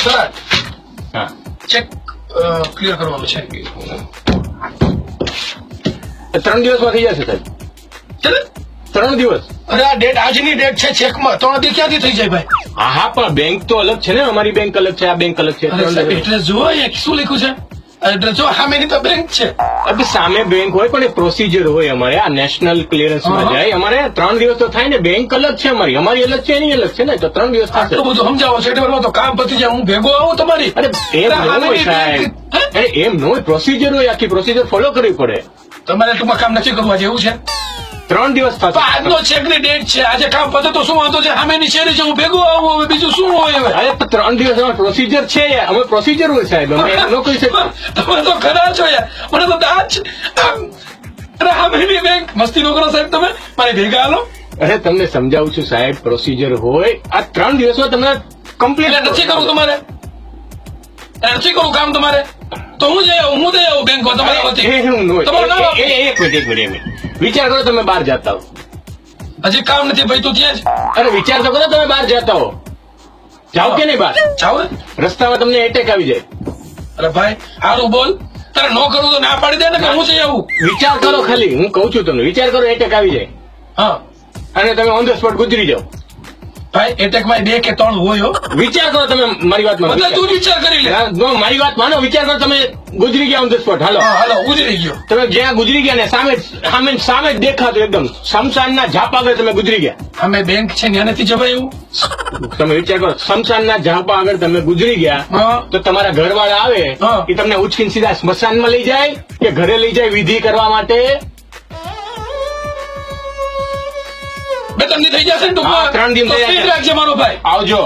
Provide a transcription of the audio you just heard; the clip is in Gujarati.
સર હા ચેક ક્લિયર કરવાનું છે 3 દિવસમાં થઈ જશે સાહેબ. ચાલે 3 દિવસ. અરે આ ડેટ આજની ડેટ છે ચેકમાં 3 દી ક્યાંથી થઈ જાય ભાઈ? હા હા પણ બેંક તો અલગ છે ને, અમારી બેંક અલગ છે, આ બેંક અલગ છે. અરે સાહેબ એડ્રેસ જો અહીંયા શું લખ્યું છે? એડ્રેસ જો સામેની તો બેંક છે. અબે સામે બેંક હોય પણ એ પ્રોસીજર હોય અમારે, આ નેશનલ ક્લિયરન્સમાં હા. જાય. અમારે 3 દિવસ તો થાય ને, બેંક અલગ છે અમારી અલગ છે, એની અલગ છે ને, તો 3 દિવસ થશે. આટલું બધું સમજાવો સેટેબલમાં તો કામ પતી જાય હું ભેગો આવું તમારી. અરે એમ ન સામેની હોય સાહેબ, હે? અરે એમ ન હોય, પ્રોસીજર હોય, આખી પ્રોસીજર ફોલો કરવી પડે. તમારે ટૂંકમાં કામ નથી કરવું આજે એવું છે? 3 દિવસ તો થશે. આજનો ચેકની ડેટ છે, આજે કામ પતે તો શું વાંધો છે? સામેની શેરી છે, હું ભેગો આવું, હવે બીજું શું હોય હવે? અરે 3 દિવસ પ્રોસીજર છે યાર, અમે પ્રોસીજર હોય સાહેબ, અમે એમ ન કહી શકીએ. તમે તો ખરા છો યાર, મને તો દાંત છે. અરે સામેની બેંક મસ્તી નો કરો સાહેબ, તમે મારી ભેગા હાલો. અરે તમને સમજાવું છું સાહેબ, પ્રોસીજર હોય. આ 3 દિવસમાં તમને એટલે કમ્પ્લીટ નથી કરવું તમારે, નથી કરવું કામ તમારે, તો હું જઈ આવું બેંકમાં તમારા વતી. તમારું નામ આપો. એક મિનિટ વિચાર કરો, તમે બહાર જતા હો. હજી કામ નથી ભાઈ, તું ત્યાં જ અરે વિચાર તો કરો, તમે બહાર જતા હો, જાઓ કે નહીં બહાર? જાવ ને. રસ્તામાં તમને એટેક આવી જાય. અરે ભાઈ સારું બોલ, તારે નો કરવું તો ના પાડી દે ને કે હું જઈ આવું. વિચાર કરો ખાલી, હું કહું છું તમને, વિચાર કરો એટેક આવી જાય હા અને તમે ઓન ધ સ્પોટ ગુજરી જાઓ. ભાઈ એટેકમાં 2 કે 3 હોય હો. વિચાર કરો, તમે મારી વાત માનો. એટલે તું વિચાર કરી લે. મારી વાત માનો, વિચાર કરો, તમે ગુજરી ગયા ઓન ધ સ્પોટ. હાલો, હા હાલો ઉજળી ગયો. તમે જ્યાં ગુજરી ગયા ને સામે જ દેખાતું એકદમ શમશાનના ઝાપા આગળ તમે ગુજરી ગયા. અમે બેંક છે ત્યાં નથી જવાય એવું. તમે વિચાર કરો, શમશાનના ઝાપા આગળ તમે ગુજરી ગયા, હા. તો તમારા ઘરવાળા આવે, હા. એ તમને ઉચકીને સીધા સ્મશાનમાં લઈ જાય કે ઘરે લઈ જાય વિધિ કરવા માટે? 2-3 દી થઈ જશે ને હા, 3 દી ટૂંકમાં. થઈ તો જશે. સ્પીડ રાખજે મારો ભાઈ. આવજો.